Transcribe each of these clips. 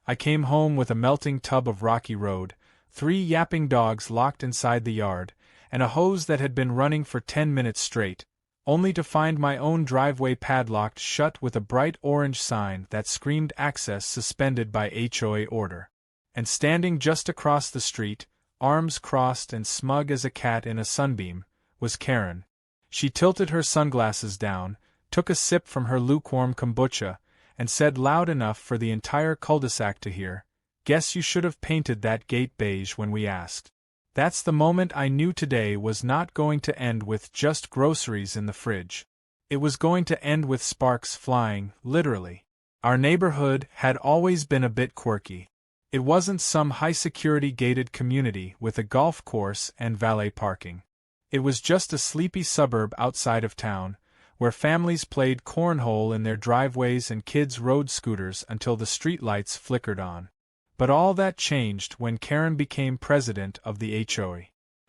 I came home with a melting tub of rocky road, 3 yapping dogs locked inside the yard, and a hose that had been running for 10 minutes straight, only to find my own driveway padlocked shut with a bright orange sign that screamed access suspended by HOA order. And standing just across the street, arms crossed and smug as a cat in a sunbeam, was Karen. She tilted her sunglasses down, took a sip from her lukewarm kombucha, and said loud enough for the entire cul-de-sac to hear, "Guess you should have painted that gate beige when we asked." That's the moment I knew today was not going to end with just groceries in the fridge. It was going to end with sparks flying, literally. Our neighborhood had always been a bit quirky. It wasn't some high-security gated community with a golf course and valet parking. It was just a sleepy suburb outside of town, where families played cornhole in their driveways and kids rode scooters until the streetlights flickered on. But all that changed when Karen became president of the HOA.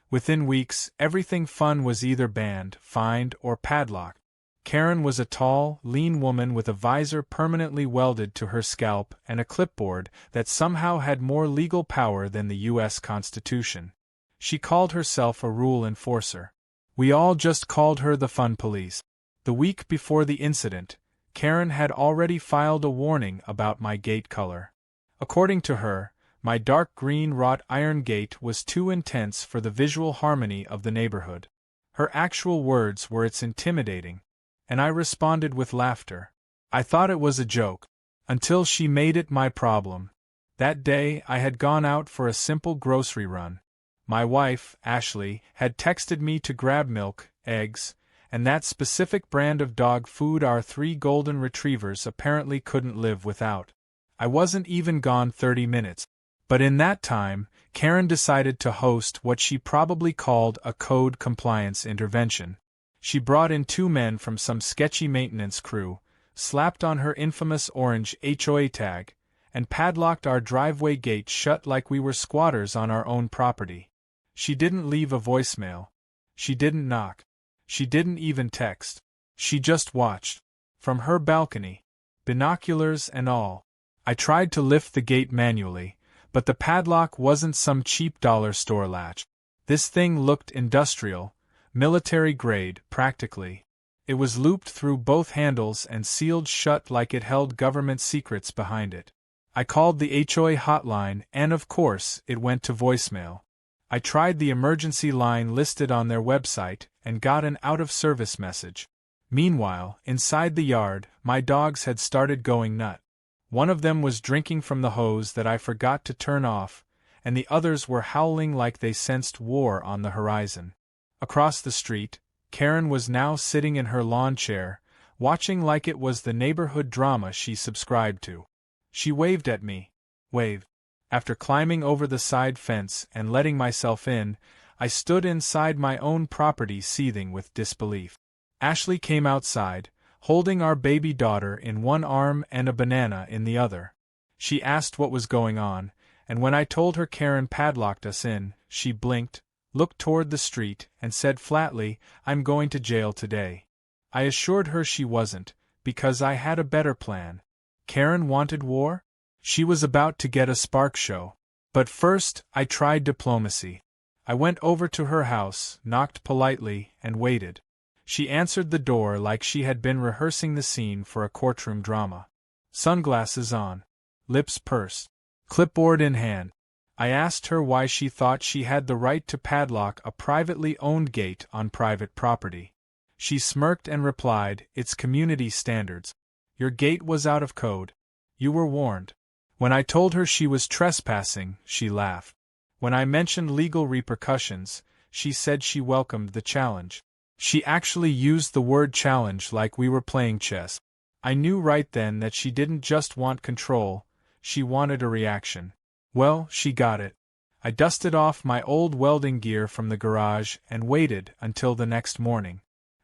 Within weeks, everything fun was either banned, fined, or padlocked. Karen was a tall, lean woman with a visor permanently welded to her scalp and a clipboard that somehow had more legal power than the U.S. Constitution. She called herself a rule enforcer. We all just called her the fun police. The week before the incident, Karen had already filed a warning about my gate color. According to her, my dark green wrought iron gate was too intense for the visual harmony of the neighborhood. Her actual words were "it's intimidating," and I responded with laughter. I thought it was a joke, until she made it my problem. That day I had gone out for a simple grocery run. My wife, Ashley, had texted me to grab milk, eggs, and that specific brand of dog food our 3 golden retrievers apparently couldn't live without. I wasn't even gone 30 minutes. But in that time, Karen decided to host what she probably called a code compliance intervention. She brought in 2 men from some sketchy maintenance crew, slapped on her infamous orange HOA tag, and padlocked our driveway gate shut like we were squatters on our own property. She didn't leave a voicemail. She didn't knock. She didn't even text. She just watched. From her balcony. Binoculars and all. I tried to lift the gate manually, but the padlock wasn't some cheap dollar store latch. This thing looked industrial, military grade, practically. It was looped through both handles and sealed shut like it held government secrets behind it. I called the HOA hotline and of course it went to voicemail. I tried the emergency line listed on their website and got an out-of-service message. Meanwhile, inside the yard, my dogs had started going nut. One of them was drinking from the hose that I forgot to turn off, and the others were howling like they sensed war on the horizon. Across the street, Karen was now sitting in her lawn chair, watching like it was the neighborhood drama she subscribed to. She waved at me. Waved. After climbing over the side fence and letting myself in, I stood inside my own property seething with disbelief. Ashley came outside, holding our baby daughter in one arm and a banana in the other. She asked what was going on, and when I told her Karen padlocked us in, she blinked, looked toward the street, and said flatly, "I'm going to jail today." I assured her she wasn't, because I had a better plan. Karen wanted war? She was about to get a spark show. But first, I tried diplomacy. I went over to her house, knocked politely, and waited. She answered the door like she had been rehearsing the scene for a courtroom drama. Sunglasses on. Lips pursed. Clipboard in hand. I asked her why she thought she had the right to padlock a privately owned gate on private property. She smirked and replied, "It's community standards. Your gate was out of code. You were warned." When I told her she was trespassing, she laughed. When I mentioned legal repercussions, she said she welcomed the challenge. She actually used the word challenge like we were playing chess. I knew right then that she didn't just want control, she wanted a reaction. Well, she got it. I dusted off my old welding gear from the garage and waited until the next morning.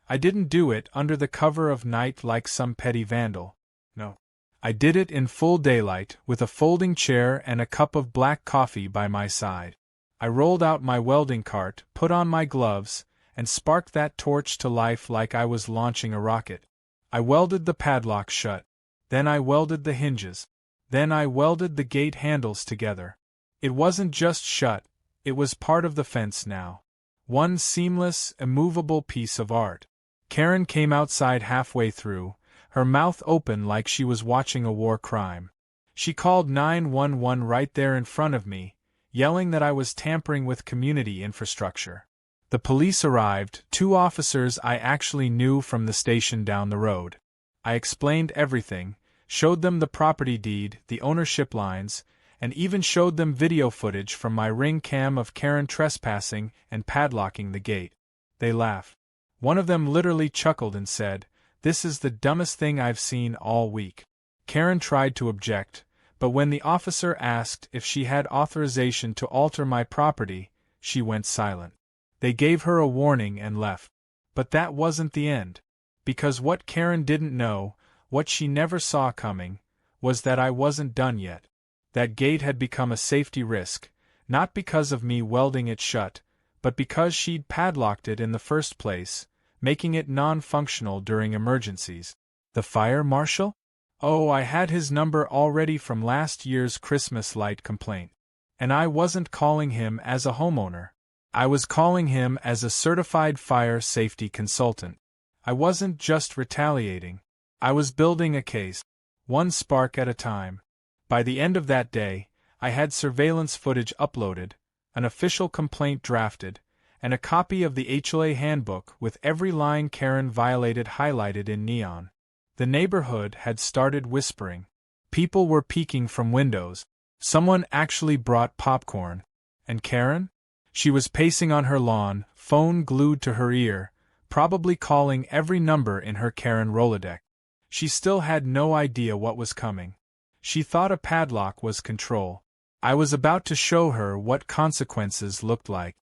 I didn't do it under the cover of night like some petty vandal. No. I did it in full daylight, with a folding chair and a cup of black coffee by my side. I rolled out my welding cart, put on my gloves, and sparked that torch to life like I was launching a rocket. I welded the padlock shut. Then I welded the hinges. Then I welded the gate handles together. It wasn't just shut, it was part of the fence now. One seamless, immovable piece of art. Karen came outside halfway through, her mouth open like she was watching a war crime. She called 911 right there in front of me, yelling that I was tampering with community infrastructure. The police arrived, 2 officers I actually knew from the station down the road. I explained everything, showed them the property deed, the ownership lines, and even showed them video footage from my ring cam of Karen trespassing and padlocking the gate. They laughed. One of them literally chuckled and said, "This is the dumbest thing I've seen all week." Karen tried to object, but when the officer asked if she had authorization to alter my property, she went silent. They gave her a warning and left. But that wasn't the end. Because what Karen didn't know, what she never saw coming, was that I wasn't done yet. That gate had become a safety risk, not because of me welding it shut, but because she'd padlocked it in the first place, making it non-functional during emergencies. The fire marshal? Oh, I had his number already from last year's Christmas light complaint. And I wasn't calling him as a homeowner. I was calling him as a certified fire safety consultant. I wasn't just retaliating. I was building a case, one spark at a time. By the end of that day, I had surveillance footage uploaded, an official complaint drafted, and a copy of the HOA handbook with every line Karen violated highlighted in neon. The neighborhood had started whispering. People were peeking from windows. Someone actually brought popcorn. And Karen? She was pacing on her lawn, phone glued to her ear, probably calling every number in her Karen Rolodex. She still had no idea what was coming. She thought a padlock was control. I was about to show her what consequences looked like.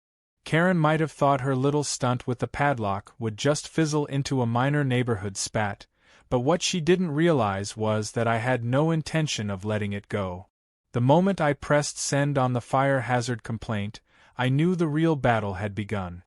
Karen might have thought her little stunt with the padlock would just fizzle into a minor neighborhood spat, but what she didn't realize was that I had no intention of letting it go. The moment I pressed send on the fire hazard complaint, I knew the real battle had begun.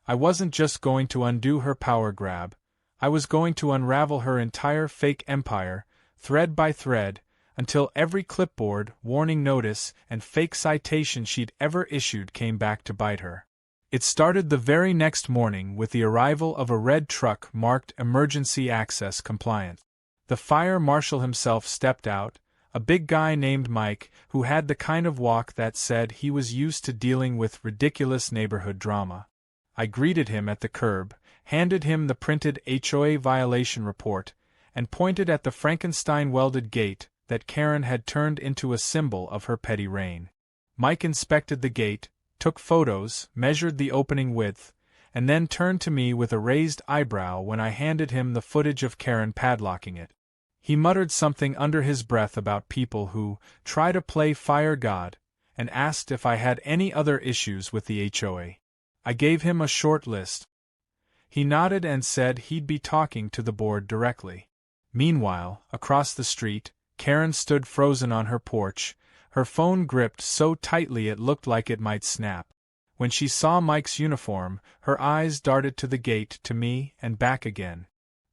I wasn't just going to undo her power grab, I was going to unravel her entire fake empire, thread by thread, until every clipboard, warning notice, and fake citation she'd ever issued came back to bite her. It started the very next morning with the arrival of a red truck marked Emergency Access Compliant. The fire marshal himself stepped out, a big guy named Mike, who had the kind of walk that said he was used to dealing with ridiculous neighborhood drama. I greeted him at the curb, handed him the printed HOA violation report, and pointed at the Frankenstein welded gate that Karen had turned into a symbol of her petty reign. Mike inspected the gate, took photos, measured the opening width, and then turned to me with a raised eyebrow when I handed him the footage of Karen padlocking it. He muttered something under his breath about people who try to play fire god, and asked if I had any other issues with the HOA. I gave him a short list. He nodded and said he'd be talking to the board directly. Meanwhile, across the street, Karen stood frozen on her porch, her phone gripped so tightly it looked like it might snap. When she saw Mike's uniform, her eyes darted to the gate, to me, and back again.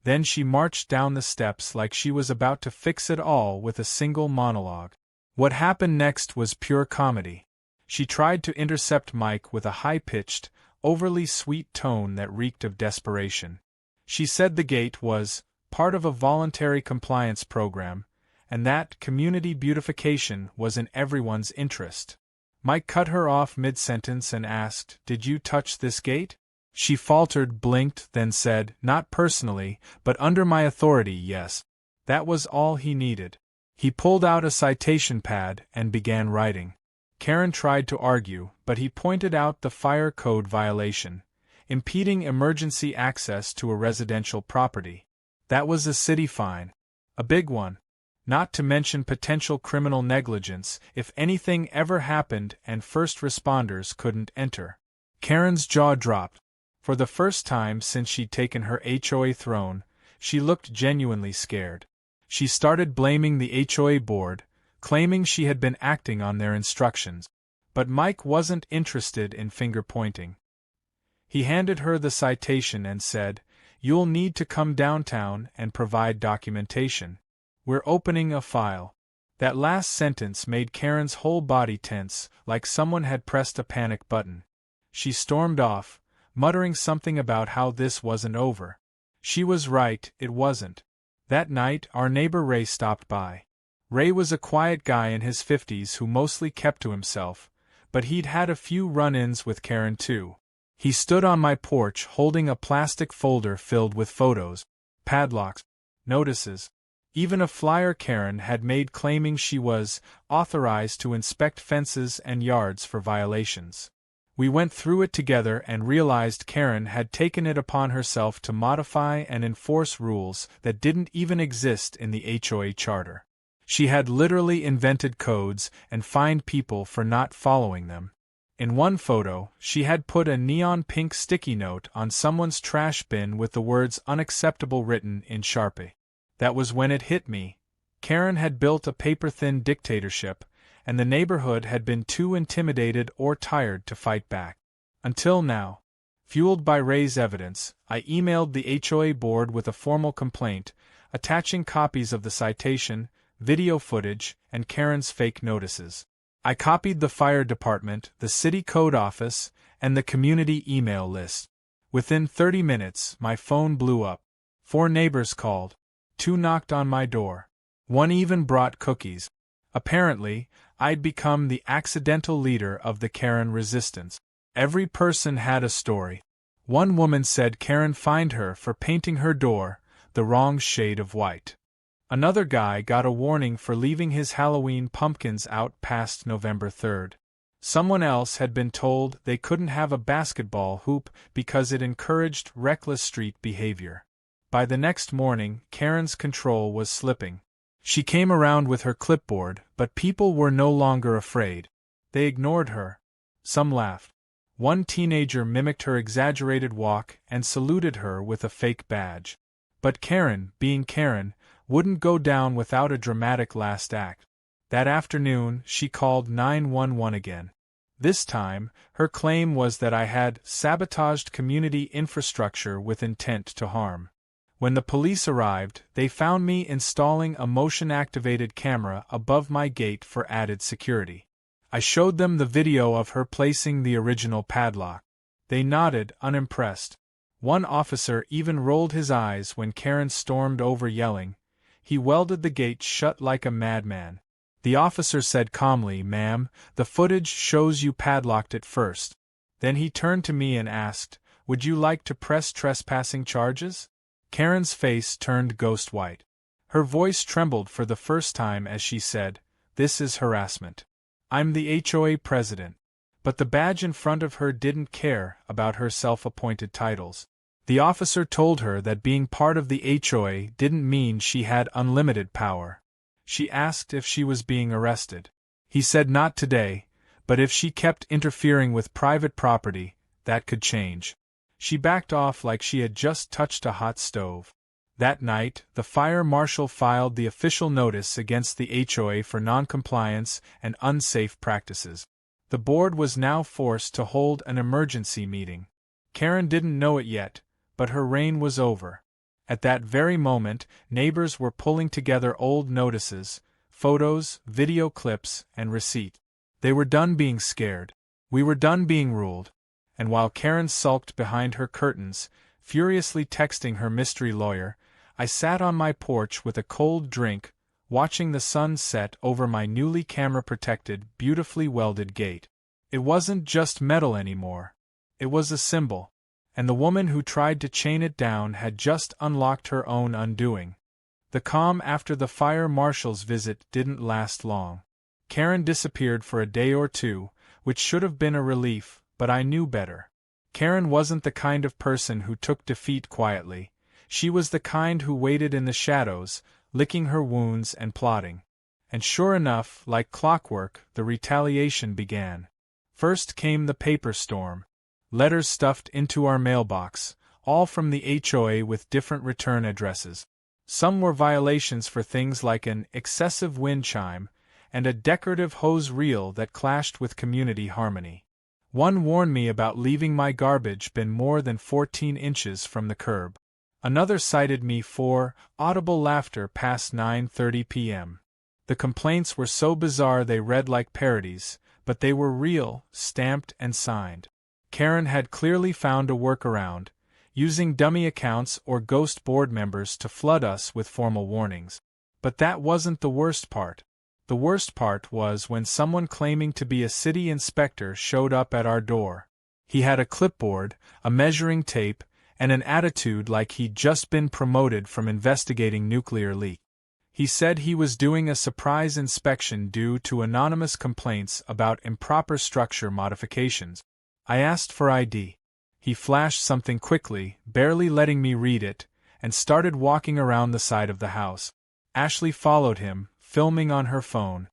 Then she marched down the steps like she was about to fix it all with a single monologue. What happened next was pure comedy. She tried to intercept Mike with a high-pitched, overly sweet tone that reeked of desperation. She said the gate was part of a voluntary compliance program, and that community beautification was in everyone's interest. Mike cut her off mid-sentence and asked, "Did you touch this gate?" She faltered, blinked, then said, "Not personally, but under my authority, yes." That was all he needed. He pulled out a citation pad and began writing. Karen tried to argue, but he pointed out the fire code violation, impeding emergency access to a residential property. That was a city fine. A big one. Not to mention potential criminal negligence if anything ever happened and first responders couldn't enter. Karen's jaw dropped. For the first time since she'd taken her HOA throne, she looked genuinely scared. She started blaming the HOA board, claiming she had been acting on their instructions. But Mike wasn't interested in finger-pointing. He handed her the citation and said, "You'll need to come downtown and provide documentation. We're opening a file." That last sentence made Karen's whole body tense, like someone had pressed a panic button. She stormed off, muttering something about how this wasn't over. She was right, it wasn't. That night, our neighbor Ray stopped by. Ray was a quiet guy in his 50s who mostly kept to himself, but he'd had a few run-ins with Karen too. He stood on my porch holding a plastic folder filled with photos, padlocks, notices, even a flyer Karen had made claiming she was authorized to inspect fences and yards for violations. We went through it together and realized Karen had taken it upon herself to modify and enforce rules that didn't even exist in the HOA charter. She had literally invented codes and fined people for not following them. In one photo, she had put a neon pink sticky note on someone's trash bin with the words "unacceptable" written in Sharpie. That was when it hit me. Karen had built a paper-thin dictatorship, and the neighborhood had been too intimidated or tired to fight back. Until now. Fueled by Ray's evidence, I emailed the HOA board with a formal complaint, attaching copies of the citation, video footage, and Karen's fake notices. I copied the fire department, the city code office, and the community email list. Within 30 minutes, my phone blew up. 4 neighbors called. 2 knocked on my door. 1 even brought cookies. Apparently, I'd become the accidental leader of the Karen resistance. Every person had a story. One woman said Karen fined her for painting her door the wrong shade of white. Another guy got a warning for leaving his Halloween pumpkins out past November 3rd. Someone else had been told they couldn't have a basketball hoop because it encouraged reckless street behavior. By the next morning, Karen's control was slipping. She came around with her clipboard, but people were no longer afraid. They ignored her. Some laughed. One teenager mimicked her exaggerated walk and saluted her with a fake badge. But Karen, being Karen, wouldn't go down without a dramatic last act. That afternoon, she called 911 again. This time, her claim was that I had sabotaged community infrastructure with intent to harm. When the police arrived, they found me installing a motion-activated camera above my gate for added security. I showed them the video of her placing the original padlock. They nodded, unimpressed. One officer even rolled his eyes when Karen stormed over yelling, "He welded the gate shut like a madman." The officer said calmly, "Ma'am, the footage shows you padlocked it first." Then he turned to me and asked, "Would you like to press trespassing charges?" Karen's face turned ghost white. Her voice trembled for the first time as she said, "This is harassment. I'm the HOA president." But the badge in front of her didn't care about her self-appointed titles. The officer told her that being part of the HOA didn't mean she had unlimited power. She asked if she was being arrested. He said not today, but if she kept interfering with private property, that could change. She backed off like she had just touched a hot stove. That night, the fire marshal filed the official notice against the HOA for noncompliance and unsafe practices. The board was now forced to hold an emergency meeting. Karen didn't know it yet, but her reign was over. At that very moment, neighbors were pulling together old notices, photos, video clips, and receipts. They were done being scared. We were done being ruled. And while Karen sulked behind her curtains, furiously texting her mystery lawyer, I sat on my porch with a cold drink, watching the sun set over my newly camera-protected, beautifully welded gate. It wasn't just metal anymore. It was a symbol. And the woman who tried to chain it down had just unlocked her own undoing. The calm after the fire marshal's visit didn't last long. Karen disappeared for a day or two, which should have been a relief, but I knew better. Karen wasn't the kind of person who took defeat quietly. She was the kind who waited in the shadows, licking her wounds and plotting. And sure enough, like clockwork, the retaliation began. First came the paper storm. Letters stuffed into our mailbox, all from the HOA with different return addresses. Some were violations for things like an excessive wind chime and a decorative hose reel that clashed with community harmony. One warned me about leaving my garbage bin more than 14 inches from the curb. Another cited me for audible laughter past 9:30 p.m. The complaints were so bizarre they read like parodies, but they were real, stamped and signed. Karen had clearly found a workaround, using dummy accounts or ghost board members to flood us with formal warnings. But that wasn't the worst part. The worst part was when someone claiming to be a city inspector showed up at our door. He had a clipboard, a measuring tape, and an attitude like he'd just been promoted from investigating nuclear leak. He said he was doing a surprise inspection due to anonymous complaints about improper structure modifications. I asked for ID. He flashed something quickly, barely letting me read it, and started walking around the side of the house. Ashley followed him, filming on her phone.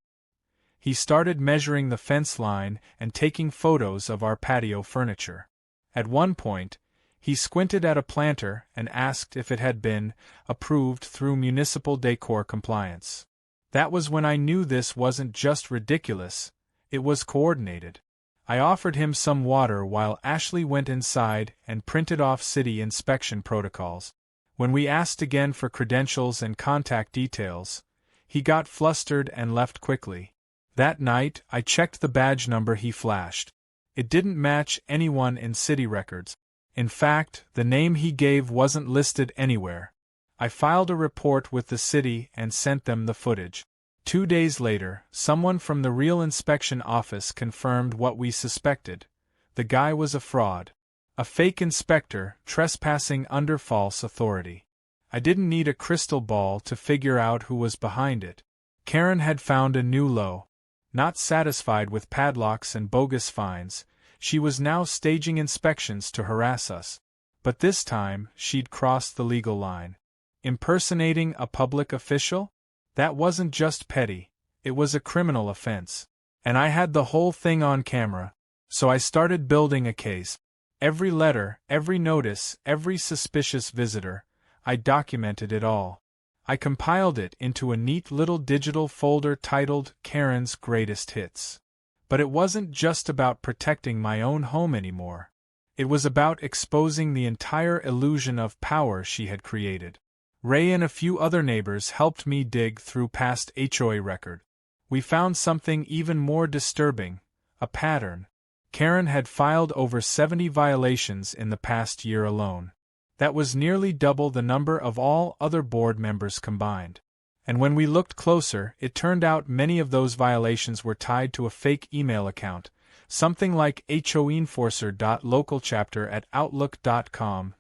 He started measuring the fence line and taking photos of our patio furniture. At one point, he squinted at a planter and asked if it had been approved through municipal decor compliance. That was when I knew this wasn't just ridiculous, it was coordinated. I offered him some water while Ashley went inside and printed off city inspection protocols. When we asked again for credentials and contact details, he got flustered and left quickly. That night, I checked the badge number he flashed. It didn't match anyone in city records. In fact, the name he gave wasn't listed anywhere. I filed a report with the city and sent them the footage. 2 days later, someone from the real inspection office confirmed what we suspected. The guy was a fraud. A fake inspector, trespassing under false authority. I didn't need a crystal ball to figure out who was behind it. Karen had found a new low. Not satisfied with padlocks and bogus fines, she was now staging inspections to harass us. But this time, she'd crossed the legal line. Impersonating a public official? That wasn't just petty, it was a criminal offense. And I had the whole thing on camera. So I started building a case. Every letter, every notice, every suspicious visitor, I documented it all. I compiled it into a neat little digital folder titled Karen's Greatest Hits. But it wasn't just about protecting my own home anymore. It was about exposing the entire illusion of power she had created. Ray and a few other neighbors helped me dig through past HOA record. We found something even more disturbing, a pattern. Karen had filed over 70 violations in the past year alone. That was nearly double the number of all other board members combined. And when we looked closer, it turned out many of those violations were tied to a fake email account, something like hoenforcer.localchapter@outlook.com,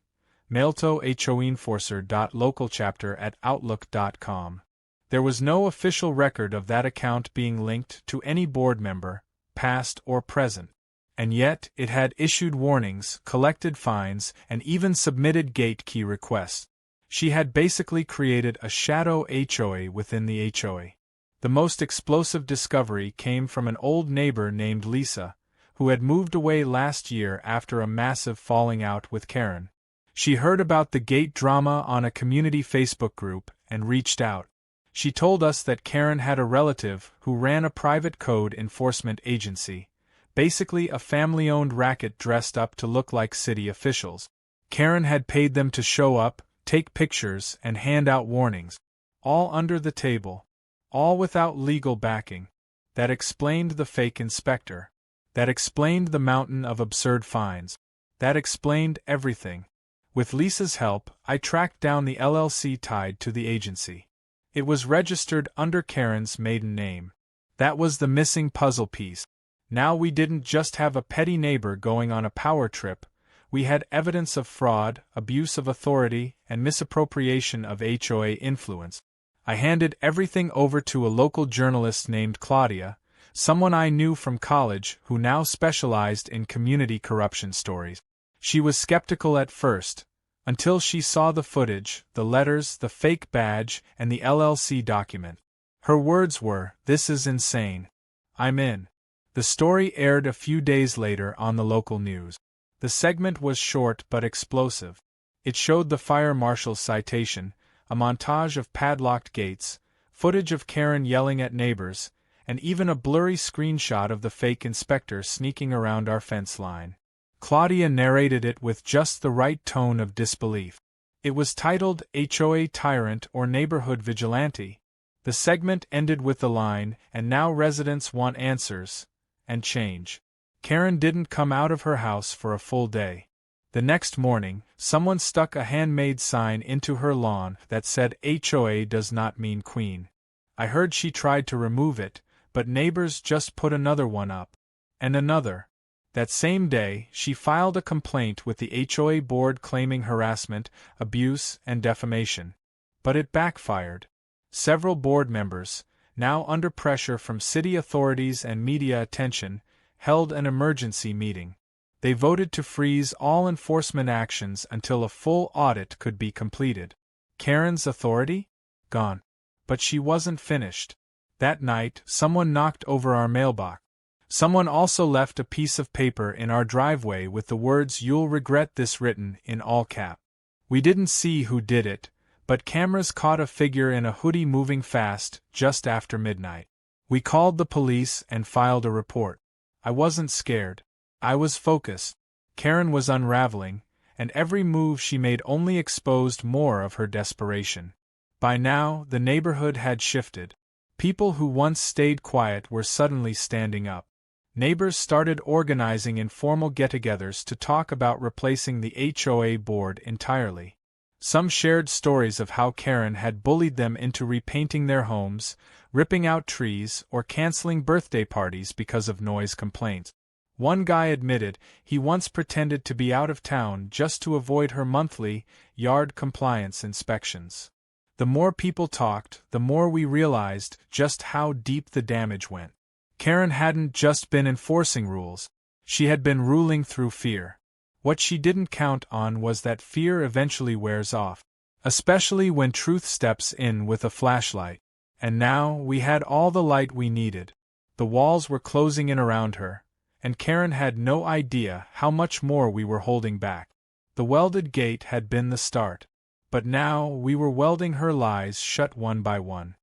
mailto hoenforcer.localchapter@outlook.com. There was no official record of that account being linked to any board member, past or present. And yet, it had issued warnings, collected fines, and even submitted gate key requests. She had basically created a shadow HOA within the HOA. The most explosive discovery came from an old neighbor named Lisa, who had moved away last year after a massive falling out with Karen. She heard about the gate drama on a community Facebook group and reached out. She told us that Karen had a relative who ran a private code enforcement agency, basically a family-owned racket dressed up to look like city officials. Karen had paid them to show up, take pictures, and hand out warnings. All under the table. All without legal backing. That explained the fake inspector. That explained the mountain of absurd fines. That explained everything. With Lisa's help, I tracked down the LLC tied to the agency. It was registered under Karen's maiden name. That was the missing puzzle piece. Now we didn't just have a petty neighbor going on a power trip, we had evidence of fraud, abuse of authority, and misappropriation of HOA influence. I handed everything over to a local journalist named Claudia, someone I knew from college who now specialized in community corruption stories. She was skeptical at first, until she saw the footage, the letters, the fake badge, and the LLC document. Her words were, "This is insane. I'm in." The story aired a few days later on the local news. The segment was short but explosive. It showed the fire marshal's citation, a montage of padlocked gates, footage of Karen yelling at neighbors, and even a blurry screenshot of the fake inspector sneaking around our fence line. Claudia narrated it with just the right tone of disbelief. It was titled HOA Tyrant or Neighborhood Vigilante. The segment ended with the line, "And now residents want answers and change." Karen didn't come out of her house for a full day. The next morning, someone stuck a handmade sign into her lawn that said HOA does not mean Queen. I heard she tried to remove it, but neighbors just put another one up. And another. That same day, she filed a complaint with the HOA board claiming harassment, abuse, and defamation. But it backfired. Several board members, now under pressure from city authorities and media attention, held an emergency meeting. They voted to freeze all enforcement actions until a full audit could be completed. Karen's authority? Gone. But she wasn't finished. That night, someone knocked over our mailbox. Someone also left a piece of paper in our driveway with the words "You'll regret this" written in all caps. We didn't see who did it, but cameras caught a figure in a hoodie moving fast just after midnight. We called the police and filed a report. I wasn't scared. I was focused. Karen was unraveling, and every move she made only exposed more of her desperation. By now, the neighborhood had shifted. People who once stayed quiet were suddenly standing up. Neighbors started organizing informal get-togethers to talk about replacing the HOA board entirely. Some shared stories of how Karen had bullied them into repainting their homes, ripping out trees, or canceling birthday parties because of noise complaints. One guy admitted he once pretended to be out of town just to avoid her monthly yard compliance inspections. The more people talked, the more we realized just how deep the damage went. Karen hadn't just been enforcing rules, she had been ruling through fear. What she didn't count on was that fear eventually wears off, especially when truth steps in with a flashlight. And now we had all the light we needed. The walls were closing in around her, and Karen had no idea how much more we were holding back. The welded gate had been the start, but now we were welding her lies shut one by one.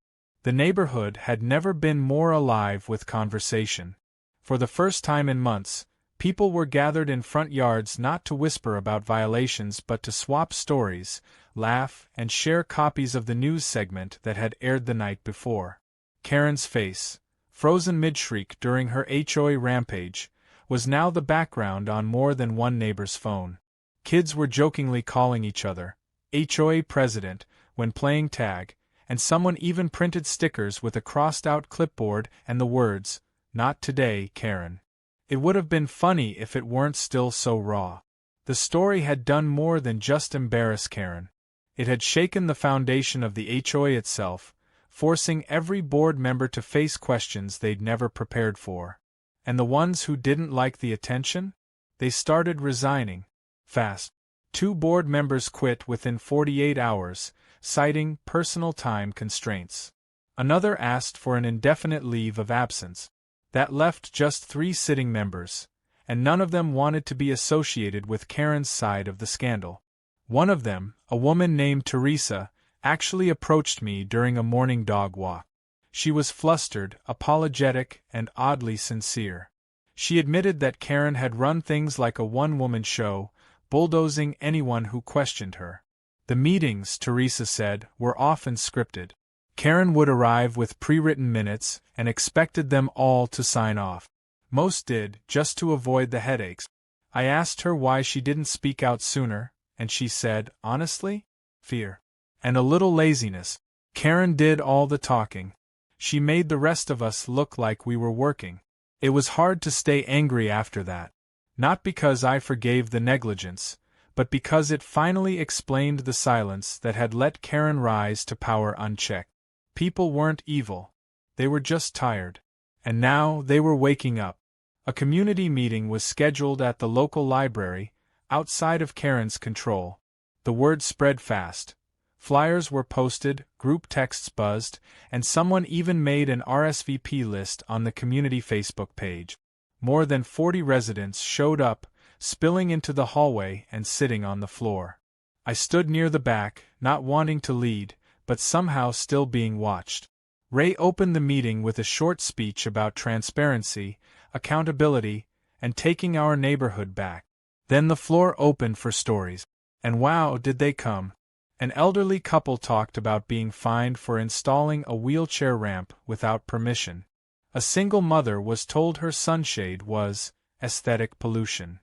The neighborhood had never been more alive with conversation. For the first time in months, people were gathered in front yards not to whisper about violations but to swap stories, laugh, and share copies of the news segment that had aired the night before. Karen's face, frozen mid-shriek during her HOA rampage, was now the background on more than one neighbor's phone. Kids were jokingly calling each other HOA president when playing tag, and someone even printed stickers with a crossed-out clipboard and the words, "Not today, Karen." It would have been funny if it weren't still so raw. The story had done more than just embarrass Karen. It had shaken the foundation of the HOA itself, forcing every board member to face questions they'd never prepared for. And the ones who didn't like the attention? They started resigning. Fast. 2 board members quit within 48 hours, citing personal time constraints. Another asked for an indefinite leave of absence. That left just 3 sitting members, and none of them wanted to be associated with Karen's side of the scandal. One of them, a woman named Teresa, actually approached me during a morning dog walk. She was flustered, apologetic, and oddly sincere. She admitted that Karen had run things like a one-woman show, bulldozing anyone who questioned her. The meetings, Teresa said, were often scripted. Karen would arrive with pre-written minutes and expected them all to sign off. Most did, just to avoid the headaches. I asked her why she didn't speak out sooner, and she said, honestly, fear. And a little laziness. Karen did all the talking. She made the rest of us look like we were working. It was hard to stay angry after that. Not because I forgave the negligence, but because it finally explained the silence that had let Karen rise to power unchecked. People weren't evil. They were just tired. And now they were waking up. A community meeting was scheduled at the local library, outside of Karen's control. The word spread fast. Flyers were posted, group texts buzzed, and someone even made an RSVP list on the community Facebook page. More than 40 residents showed up, spilling into the hallway and sitting on the floor. I stood near the back, not wanting to lead, but somehow still being watched. Ray opened the meeting with a short speech about transparency, accountability, and taking our neighborhood back. Then the floor opened for stories. And wow, did they come! An elderly couple talked about being fined for installing a wheelchair ramp without permission. A single mother was told her sunshade was aesthetic pollution.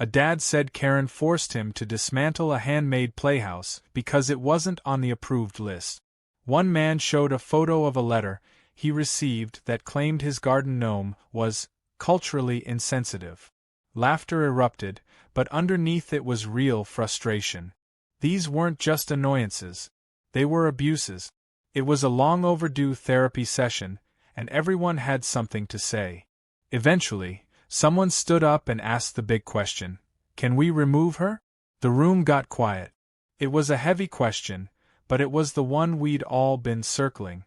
A dad said Karen forced him to dismantle a handmade playhouse because it wasn't on the approved list. One man showed a photo of a letter he received that claimed his garden gnome was culturally insensitive. Laughter erupted, but underneath it was real frustration. These weren't just annoyances. They were abuses. It was a long overdue therapy session, and everyone had something to say. Eventually, someone stood up and asked the big question, "Can we remove her?" The room got quiet. It was a heavy question, but it was the one we'd all been circling.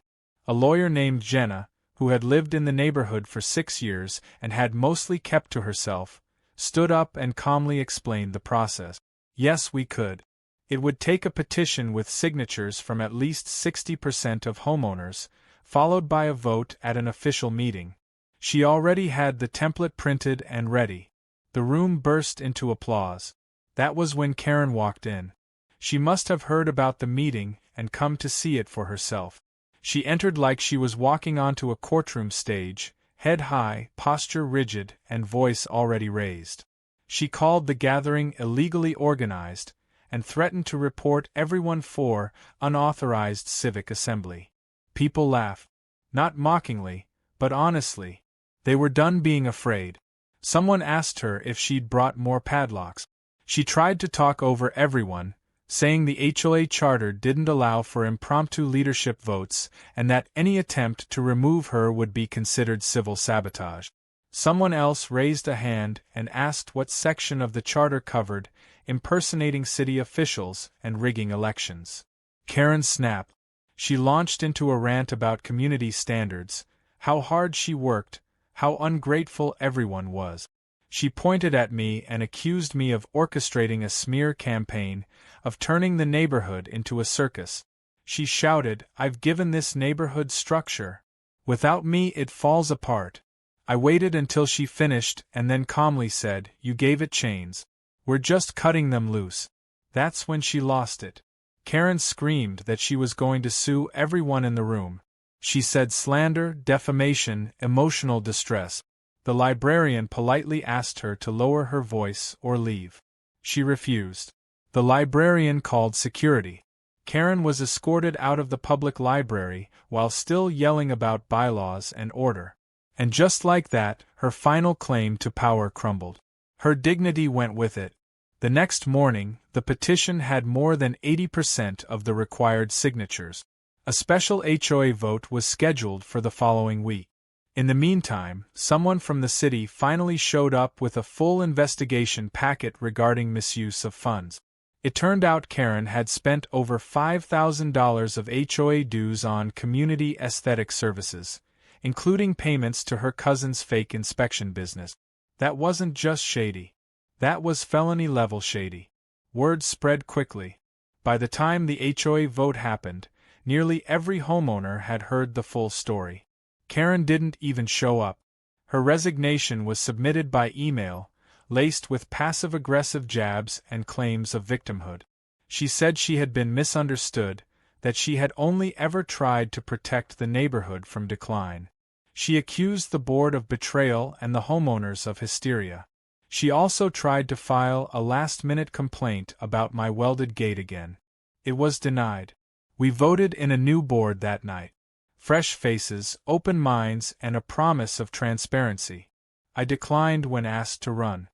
A lawyer named Jenna, who had lived in the neighborhood for 6 years and had mostly kept to herself, stood up and calmly explained the process. Yes, we could. It would take a petition with signatures from at least 60% of homeowners, followed by a vote at an official meeting. She already had the template printed and ready. The room burst into applause. That was when Karen walked in. She must have heard about the meeting and come to see it for herself. She entered like she was walking onto a courtroom stage, head high, posture rigid, and voice already raised. She called the gathering illegally organized, and threatened to report everyone for unauthorized civic assembly. People laughed. Not mockingly, but honestly. They were done being afraid. Someone asked her if she'd brought more padlocks. She tried to talk over everyone, saying the HOA charter didn't allow for impromptu leadership votes and that any attempt to remove her would be considered civil sabotage. Someone else raised a hand and asked what section of the charter covered impersonating city officials and rigging elections. Karen snapped. She launched into a rant about community standards, how hard she worked, how ungrateful everyone was. She pointed at me and accused me of orchestrating a smear campaign, of turning the neighborhood into a circus. She shouted, "I've given this neighborhood structure. Without me it falls apart." I waited until she finished and then calmly said, "You gave it chains. We're just cutting them loose." That's when she lost it. Karen screamed that she was going to sue everyone in the room. She said slander, defamation, emotional distress. The librarian politely asked her to lower her voice or leave. She refused. The librarian called security. Karen was escorted out of the public library while still yelling about bylaws and order. And just like that, her final claim to power crumbled. Her dignity went with it. The next morning, the petition had more than 80% of the required signatures. A special HOA vote was scheduled for the following week. In the meantime, someone from the city finally showed up with a full investigation packet regarding misuse of funds. It turned out Karen had spent over $5,000 of HOA dues on community aesthetic services, including payments to her cousin's fake inspection business. That wasn't just shady. That was felony-level shady. Word spread quickly. By the time the HOA vote happened, nearly every homeowner had heard the full story. Karen didn't even show up. Her resignation was submitted by email, laced with passive-aggressive jabs and claims of victimhood. She said she had been misunderstood, that she had only ever tried to protect the neighborhood from decline. She accused the board of betrayal and the homeowners of hysteria. She also tried to file a last-minute complaint about my welded gate again. It was denied. We voted in a new board that night. Fresh faces, open minds, and a promise of transparency. I declined when asked to run.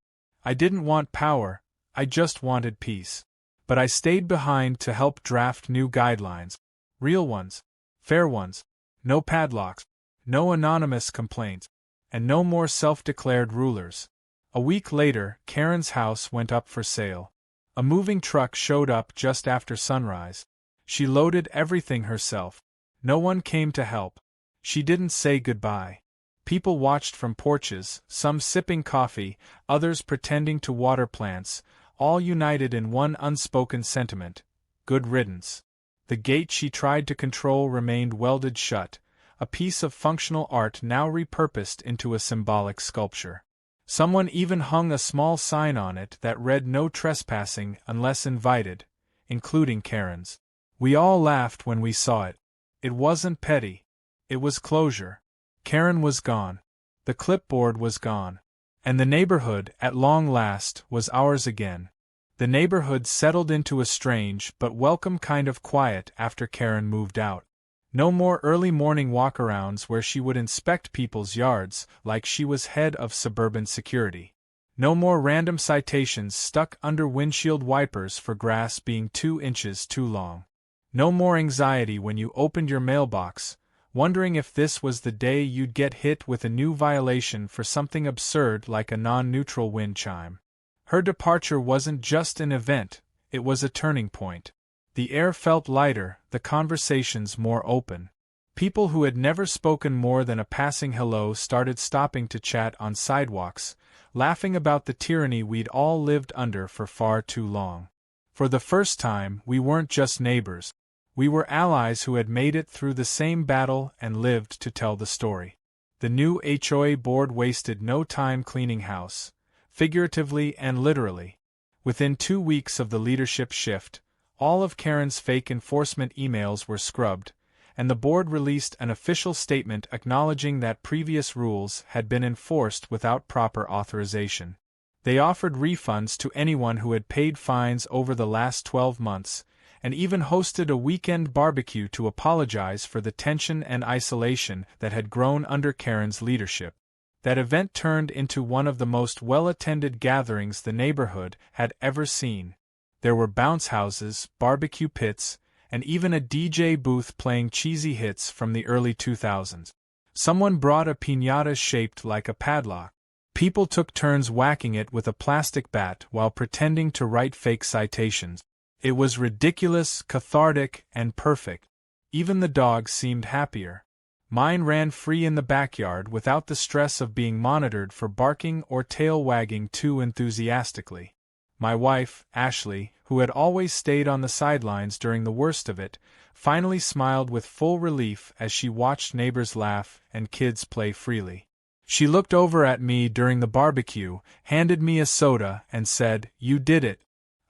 I didn't want power, I just wanted peace. But I stayed behind to help draft new guidelines. Real ones. Fair ones. No padlocks. No anonymous complaints. And no more self-declared rulers. A week later, Karen's house went up for sale. A moving truck showed up just after sunrise. She loaded everything herself. No one came to help. She didn't say goodbye. People watched from porches, some sipping coffee, others pretending to water plants, all united in one unspoken sentiment: good riddance. The gate she tried to control remained welded shut, a piece of functional art now repurposed into a symbolic sculpture. Someone even hung a small sign on it that read "No trespassing unless invited," including Karen's. We all laughed when we saw it. It wasn't petty. It was closure. Karen was gone. The clipboard was gone. And the neighborhood, at long last, was ours again. The neighborhood settled into a strange but welcome kind of quiet after Karen moved out. No more early morning walkarounds where she would inspect people's yards like she was head of suburban security. No more random citations stuck under windshield wipers for grass being 2 inches too long. No more anxiety when you opened your mailbox, wondering if this was the day you'd get hit with a new violation for something absurd like a non-neutral wind chime. Her departure wasn't just an event, it was a turning point. The air felt lighter, the conversations more open. People who had never spoken more than a passing hello started stopping to chat on sidewalks, laughing about the tyranny we'd all lived under for far too long. For the first time, we weren't just neighbors. We were allies who had made it through the same battle and lived to tell the story. The new HOA board wasted no time cleaning house, figuratively and literally. Within 2 weeks of the leadership shift, all of Karen's fake enforcement emails were scrubbed, and the board released an official statement acknowledging that previous rules had been enforced without proper authorization. They offered refunds to anyone who had paid fines over the last 12 months, and even hosted a weekend barbecue to apologize for the tension and isolation that had grown under Karen's leadership. That event turned into one of the most well-attended gatherings the neighborhood had ever seen. There were bounce houses, barbecue pits, and even a DJ booth playing cheesy hits from the early 2000s. Someone brought a piñata shaped like a padlock. People took turns whacking it with a plastic bat while pretending to write fake citations. It was ridiculous, cathartic, and perfect. Even the dogs seemed happier. Mine ran free in the backyard without the stress of being monitored for barking or tail wagging too enthusiastically. My wife, Ashley, who had always stayed on the sidelines during the worst of it, finally smiled with full relief as she watched neighbors laugh and kids play freely. She looked over at me during the barbecue, handed me a soda, and said, "You did it."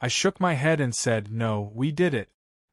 I shook my head and said, "No, we did it."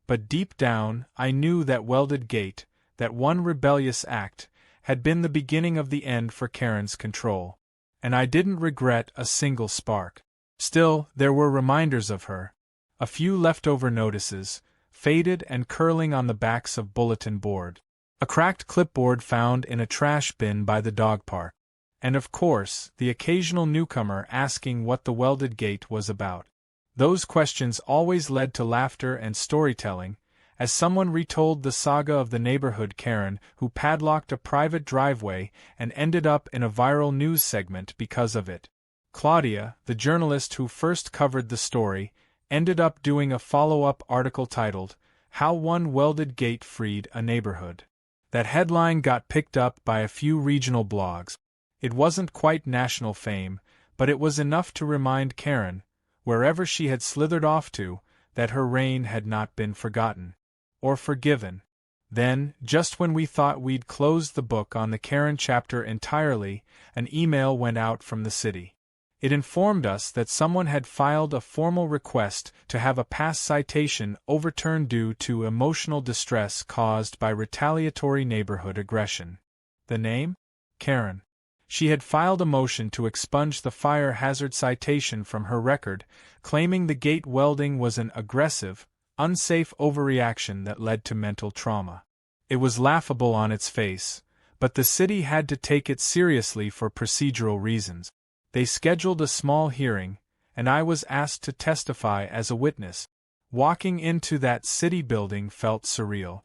But deep down, I knew that Welded Gate, that one rebellious act, had been the beginning of the end for Karen's control. And I didn't regret a single spark. Still, there were reminders of her. A few leftover notices, faded and curling on the backs of bulletin board. A cracked clipboard found in a trash bin by the dog park. And of course, the occasional newcomer asking what the Welded Gate was about. Those questions always led to laughter and storytelling, as someone retold the saga of the neighborhood Karen who padlocked a private driveway and ended up in a viral news segment because of it. Claudia, the journalist who first covered the story, ended up doing a follow-up article titled, "How One Welded Gate Freed a Neighborhood." That headline got picked up by a few regional blogs. It wasn't quite national fame, but it was enough to remind Karen, wherever she had slithered off to, that her reign had not been forgotten. Or forgiven. Then, just when we thought we'd closed the book on the Karen chapter entirely, an email went out from the city. It informed us that someone had filed a formal request to have a past citation overturned due to emotional distress caused by retaliatory neighborhood aggression. The name? Karen. She had filed a motion to expunge the fire hazard citation from her record, claiming the gate welding was an aggressive, unsafe overreaction that led to mental trauma. It was laughable on its face, but the city had to take it seriously for procedural reasons. They scheduled a small hearing, and I was asked to testify as a witness. Walking into that city building felt surreal.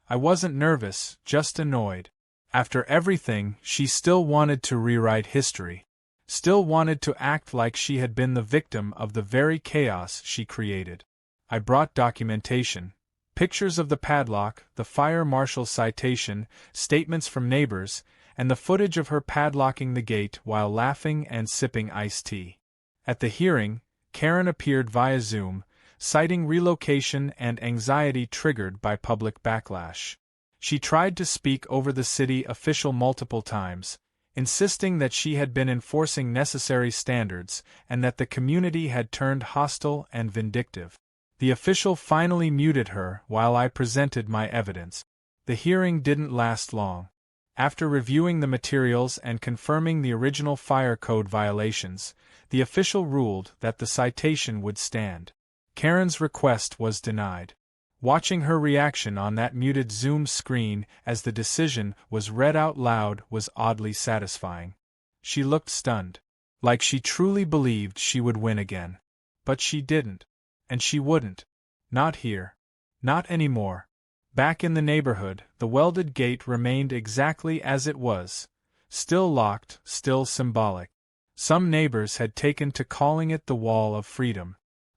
I wasn't nervous, just annoyed. After everything, she still wanted to rewrite history. Still wanted to act like she had been the victim of the very chaos she created. I brought documentation. Pictures of the padlock, the fire marshal citation, statements from neighbors, and the footage of her padlocking the gate while laughing and sipping iced tea. At the hearing, Karen appeared via Zoom, citing relocation and anxiety triggered by public backlash. She tried to speak over the city official multiple times, insisting that she had been enforcing necessary standards and that the community had turned hostile and vindictive. The official finally muted her while I presented my evidence. The hearing didn't last long. After reviewing the materials and confirming the original fire code violations, the official ruled that the citation would stand. Karen's request was denied. Watching her reaction on that muted Zoom screen as the decision was read out loud was oddly satisfying. She looked stunned, like she truly believed she would win again. But she didn't. And she wouldn't. Not here. Not anymore. Back in the neighborhood, the welded gate remained exactly as it was. Still locked, still symbolic. Some neighbors had taken to calling it the Wall of Freedom.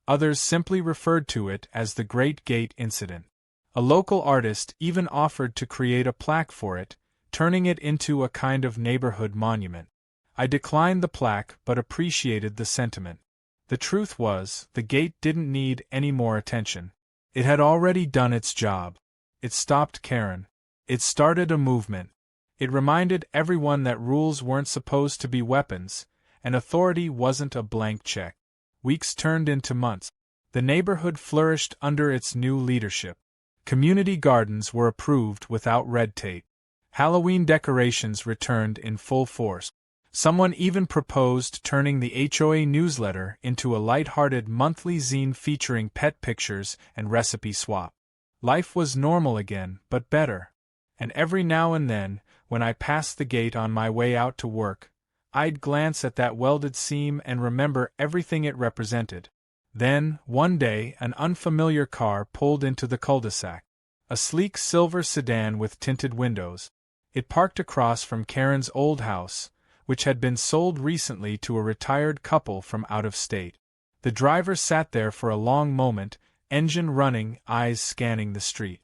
Others simply referred to it as the Great Gate Incident. A local artist even offered to create a plaque for it, turning it into a kind of neighborhood monument. I declined the plaque but appreciated the sentiment. The truth was, the gate didn't need any more attention. It had already done its job. It stopped Karen. It started a movement. It reminded everyone that rules weren't supposed to be weapons, and authority wasn't a blank check. Weeks turned into months. The neighborhood flourished under its new leadership. Community gardens were approved without red tape. Halloween decorations returned in full force. Someone even proposed turning the HOA newsletter into a light-hearted monthly zine featuring pet pictures and recipe swap. Life was normal again, but better. And every now and then, when I passed the gate on my way out to work, I'd glance at that welded seam and remember everything it represented. Then, one day, an unfamiliar car pulled into the cul-de-sac. A sleek silver sedan with tinted windows. It parked across from Karen's old house, which had been sold recently to a retired couple from out of state. The driver sat there for a long moment, engine running, eyes scanning the street.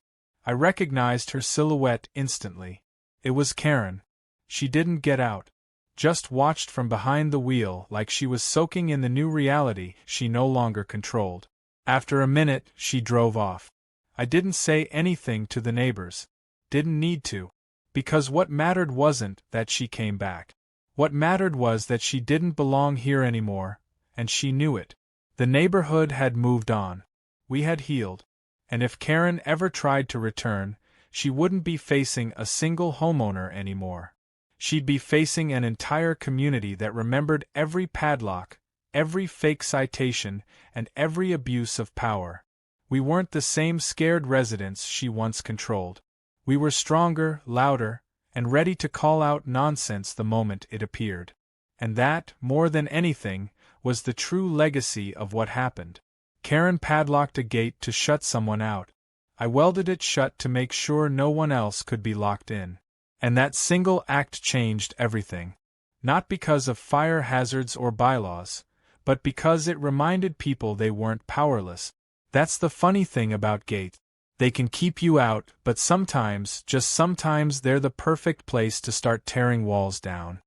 I recognized her silhouette instantly. It was Karen. She didn't get out. Just watched from behind the wheel like she was soaking in the new reality she no longer controlled. After a minute, she drove off. I didn't say anything to the neighbors. Didn't need to. Because what mattered wasn't that she came back. What mattered was that she didn't belong here anymore, and she knew it. The neighborhood had moved on. We had healed. And if Karen ever tried to return, she wouldn't be facing a single homeowner anymore. She'd be facing an entire community that remembered every padlock, every fake citation, and every abuse of power. We weren't the same scared residents she once controlled. We were stronger, louder, and ready to call out nonsense the moment it appeared. And that, more than anything, was the true legacy of what happened. Karen padlocked a gate to shut someone out. I welded it shut to make sure no one else could be locked in. And that single act changed everything. Not because of fire hazards or bylaws, but because it reminded people they weren't powerless. That's the funny thing about gates. They can keep you out, but sometimes, just sometimes, they're the perfect place to start tearing walls down.